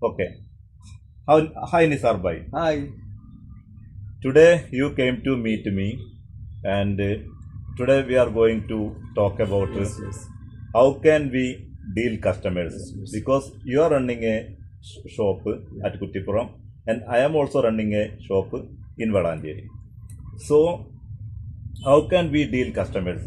Okay. How, hi Nisar Bhai. Hi. Today you came to meet me, and today we are going to talk about Yes, yes, how can we deal customers, yes, yes. because you are running a shop Yeah. at Kuttipuram and I am also running a shop in Valanjeri. So how can we deal customers?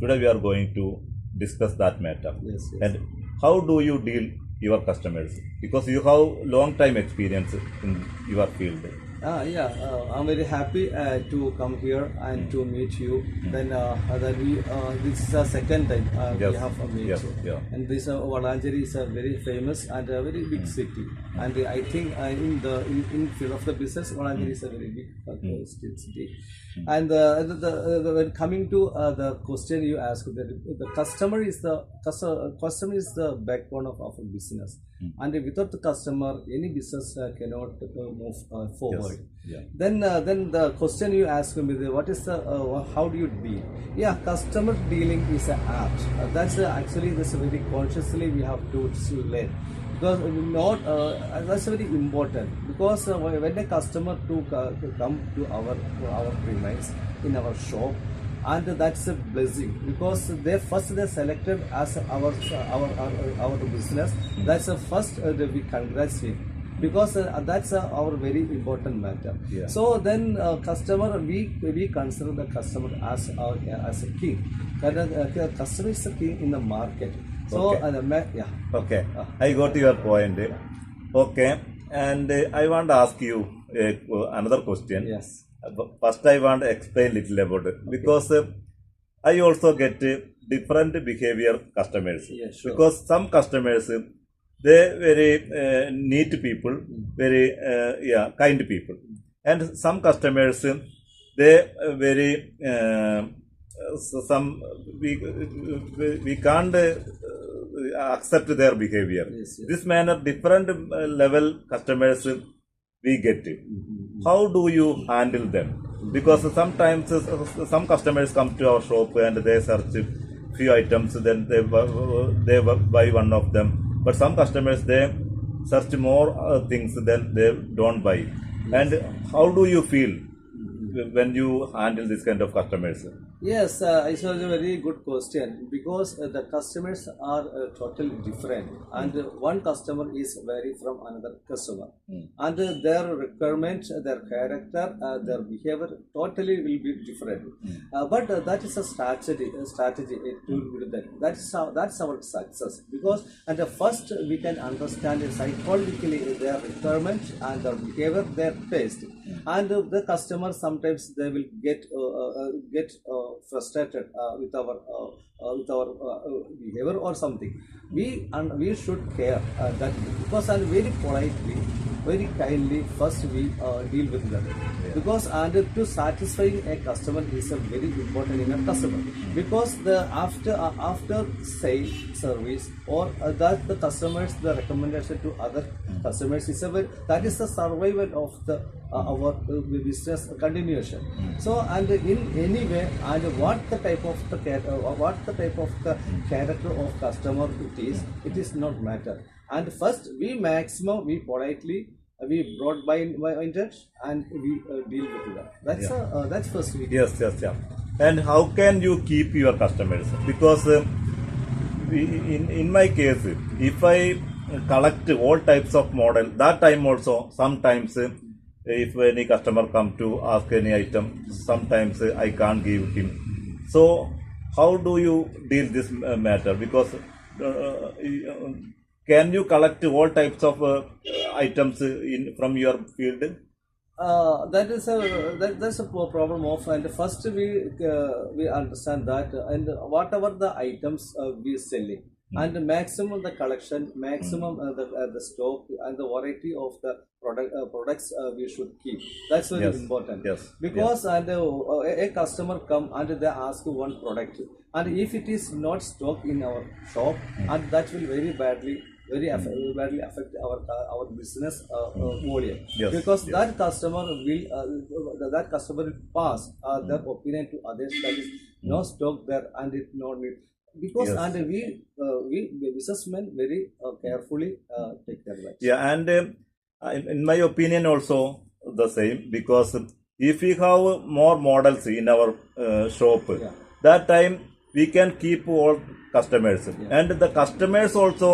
Today we are going to discuss that matter. Yes, yes. And how do you deal your customers? Because you have long time experience in your field. Yeah, I'm very happy to come here and to meet you. Then we this is the second time we Yes, have met, yes, yeah. and this Valanjeri is a very famous and a very big city. And I think in field of the business, Valanjeri is a very big city. And when coming to the question you asked, the customer is the backbone of our business, and without the customer, any business cannot move forward. Yeah. Then the question you asked me, what is the how do you deal? Yeah, customer dealing is an art. That's actually that's very consciously we have to learn, because not that's very important, because when a customer to come to our premise in our shop, and that's a blessing, because they selected as our business. That's the first that we congratulate, because that's our very important matter. Yeah. So then customer, we consider the customer as a king. Customer is a king in the market. So Okay. yeah. Okay, I got your point. Okay, and I want to ask you another question. Yes. First, I want to explain little about it, because I also get different behavior customers. Yeah, sure. Because some customers, they very neat people, very kind people, and some customers, they very some we can't accept their behavior. Yes, yes. This manner, different level customers we get. How do you handle them? Because sometimes some customers come to our shop and they search few items, then they buy one of them. But some customers, they search more things than they don't buy. And how do you feel when you handle this kind of customers? Yes, it's a very good question, because the customers are totally different, and one customer is vary from another customer, and their requirement, their character, their behavior totally will be different. But that is a strategy to do that. That's our success, because and first we can understand psychologically their requirement and their behavior, their taste, and the customer sometimes they will get frustrated with our behavior or something. We should care that, because and very politely, very kindly, first we deal with them, because and to satisfying a customer is a very important in a customer, because the after sale service or that the customers, the recommendation to other customers is a very, that is the survival of the our business continuation. So and in any way, and what the type of the character of customer it is not matter. And first we maximum we politely we brought by intent, and we deal with that. That's first we. Yes, yes, yeah. And how can you keep your customers? Because in my case, if I collect all types of model, that time also sometimes if any customer come to ask any item, sometimes I can't give him. So how do you deal this matter? Because can you collect all types of items in from your field? That's a problem of. And first we understand that, and whatever the items we selling, and the maximum the collection, maximum the stock and the variety of the products we should keep. That's very Yes, important. yes, Because and a customer come and they ask one product, and if it is not stock in our shop, and that will badly affect our business volume. Yes, Because yes. that customer will pass their opinion to others, that is no stock there and it no need. because Yes. and we businessmen very carefully take care of that. Yeah, and in my opinion, also the same, because if we have more models in our shop, Yeah. that time we can keep all customers, Yeah. and the customers also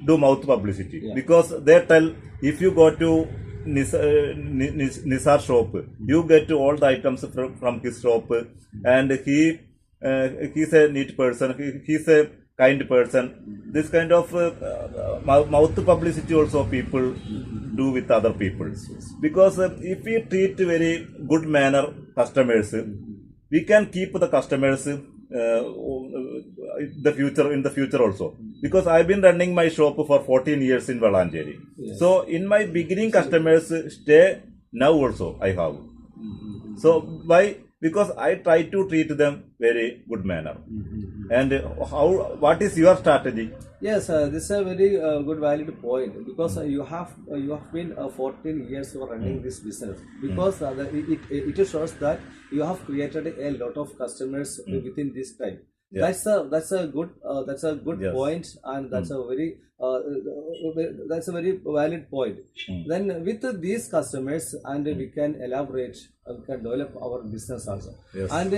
do mouth publicity, Yeah. because they tell, if you go to Nisar shop, you get all the items from his shop, and he's a neat person, he's a kind person. This kind of mouth publicity also people do with other people, because if we treat very good manner customers, we can keep the customers in the future also, because I've been running my shop for 14 years in Valanjeri. Yes. So in my beginning customers stay now also I have. So why? Because I try to treat them very good manner. And what is your strategy? Yes, this is a very good valid point, because you have been 14 years for running this business, because it shows that you have created a lot of customers within this time. Yeah. That's a good Yes. point, and that's a very valid point. Then with these customers, and we can elaborate, we can develop our business also. Yes. And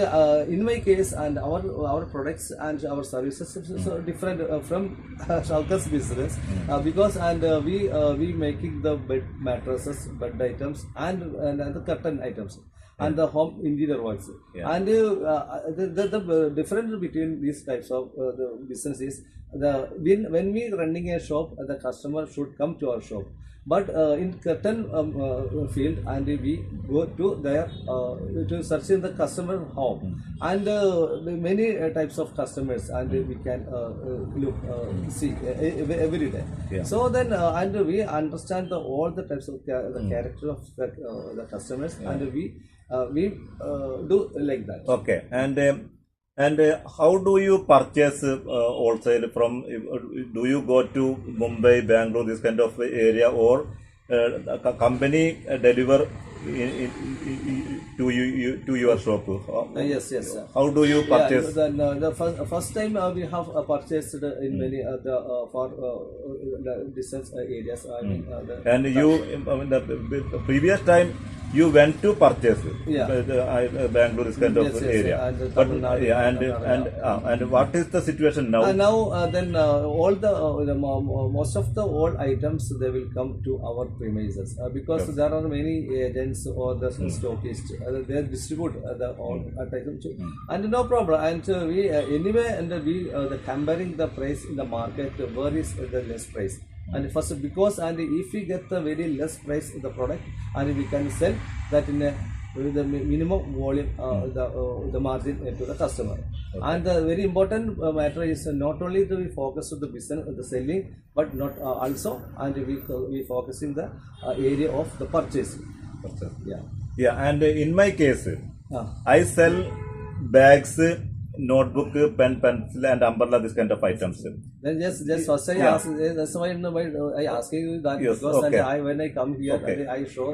in my case, and our products and our services is different from Shalka's business, because we making the bed mattresses, bed items, and the curtain items, and the home interior works. Yeah. And the difference between these types of the business is, when we running a shop, the customer should come to our shop. But in curtain field, and we go to there to search in the customer home, and many types of customers, and we can look see every day. Yeah. So then and we understand all the types of the character of the customers, and we do like that. Okay, and how do you purchase wholesale from? Do you go to Mumbai, Bangalore, this kind of area, or a company deliver to your shop? Yes, yes, sir. How do you purchase? Yeah, the first time we have purchased in many the for distance areas. I mean, And you, the previous time, you went to purchase. Yeah. Bangalore is kind of Yes, yes, area. and But Tamil Nadu, yeah, and what is the situation now? Now then all the most of the old items, they will come to our premises, because Yes. there are many agents or the stockists, they distribute the all items, and no problem. And we anyway, and we the comparing the price in the market, where is the less price. And first, because and if we get the very less price in the product, and we can sell that in a with the minimum volume, the margin to the customer. And the very important matter is not only do we focus on the business, the selling, but not also, and we focus in the area of the purchase. Yeah. Yeah, and in my case, Ah. I sell bags, notebook, pen, pencil, and umbrella, this kind of items. Then just first I Yeah. ask, that's why I asking you that, Yes, because okay. and when I come here, Okay. and I show,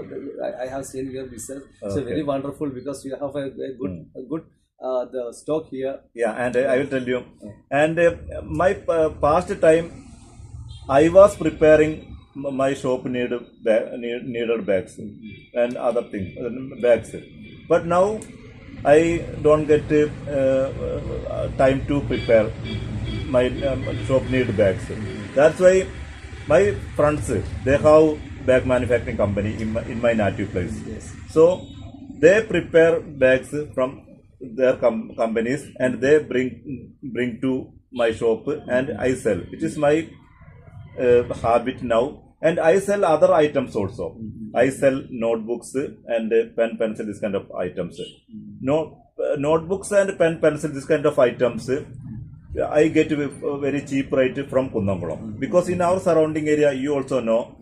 I have seen your business. It's Okay. very wonderful, because you have a good the stock here. Yeah, and I will tell you. And my past time, I was preparing my shop needed bags and other things, bags. But now I don't get time to prepare my shop need bags. That's why my friends, they have bag manufacturing company in my native place. Yes. So they prepare bags from their companies, and they bring to my shop, and I sell. It is my habit now, and I sell other items also. I sell notebooks and pen, pencil, this kind of items. Notebooks and pen, pencil, this kind of items, I get a very cheap rate from Kundankulam, because in our surrounding area, you also know,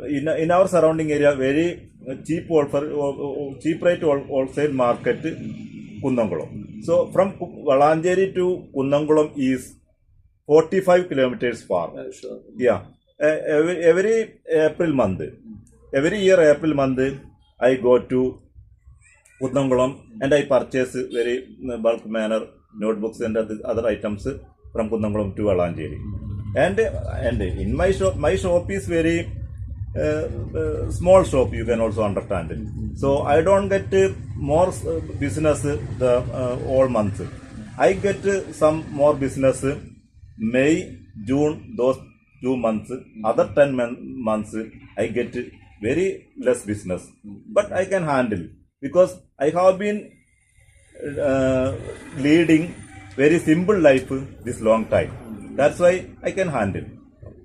in our surrounding area, very cheap rate wholesale market, Kundankulam. So from Valanjeri to Kundankulam is 45 kilometers far. Sure. Yeah. Every April month, every year April month, I go to Kundankulam, and I purchase very bulk manner notebooks and other items from Kundangulam to Alanjeri. And in my shop is very small shop, you can also understand it. So I don't get more business the all months. I get some more business May, June, those 2 months. Other 10 months I get very less business. But I can handle because I have been leading very simple life this long time. That's why I can handle.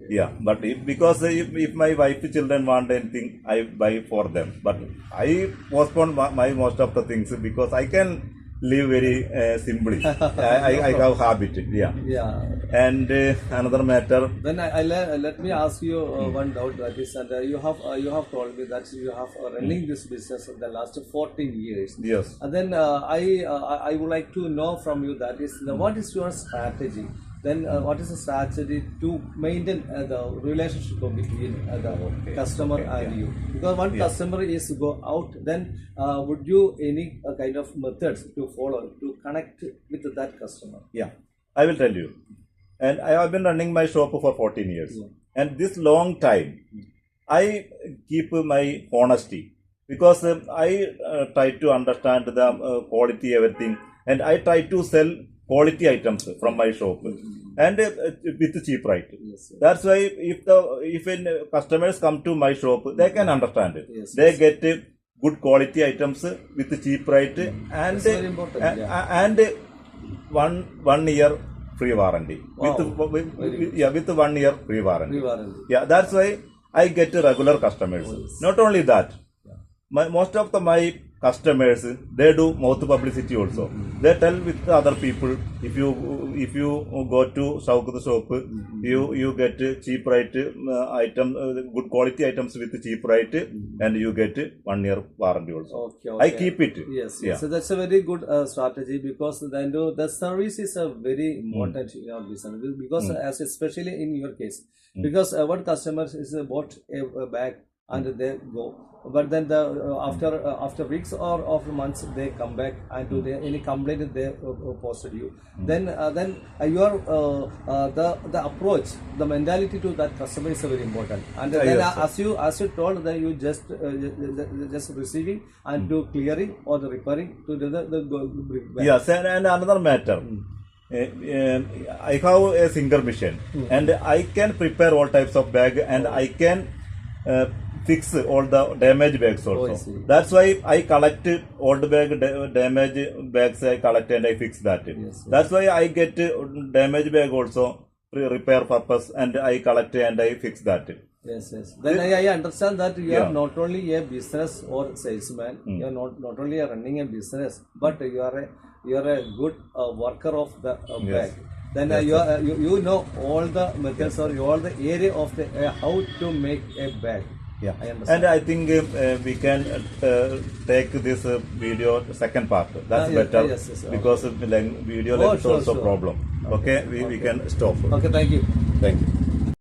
Yeah, but if my wife children want anything, I buy for them. But I postpone my most of the things because I can live very simply. I have habit. Yeah. Yeah. And another matter. Then let me ask you one doubt, that is, and you have told me that you have running this business for the last 14 years. Yes. And then I would like to know from you, that is, what is your strategy? Then what is the strategy to maintain the relationship between the customer and you? Because one customer is go out, then would you any kind of methods to follow to connect with that customer? Yeah, I will tell you. And I have been running my shop for 14 years. Yeah. And this long time, I keep my honesty because I try to understand the quality, everything, and I try to sell quality items from my shop and with cheap rate. Yes, That's why if customers come to my shop, they can understand it. Yes, They get good quality items with cheap rate and That's very important, and 1 year free warranty. Wow. With 1 year free warranty. Free warranty. Yeah, that's why I get regular customers. Not only that, most of my customers, they do mouth publicity also. They tell with other people, if you go to Shaukat's shop, you get cheap rate good quality items with cheap rate, and you get 1 year warranty also. Okay. I keep it. Yes. Yeah. So that's a very good strategy, because then the service is a very important in our business, because as especially in your case, because one customer is bought a bag and they go, but then after weeks or after months they come back and do any complaint they posted you. Then your the approach, the mentality to that customer is very important. And then as you told that you just receiving and do clearing or the repairing to the bag. Yes, and another matter. I have a singer machine and I can prepare all types of bag and I can fix all the damaged bags also. That's why I collect old bag, damaged bags I collect and I fix that. That's why I get damaged bag also, repair purpose, and I collect and I fix that. Yes. Then I understand that you are not only a business or salesman, you are not only running a business, but you are a good worker of the bag. Then you know all the methods or all the area of the how to make a bag. Yeah, I understand. and I think we can take this video second part. That's better because video length is also problem. Okay, we can stop. Okay, thank you. Thank you.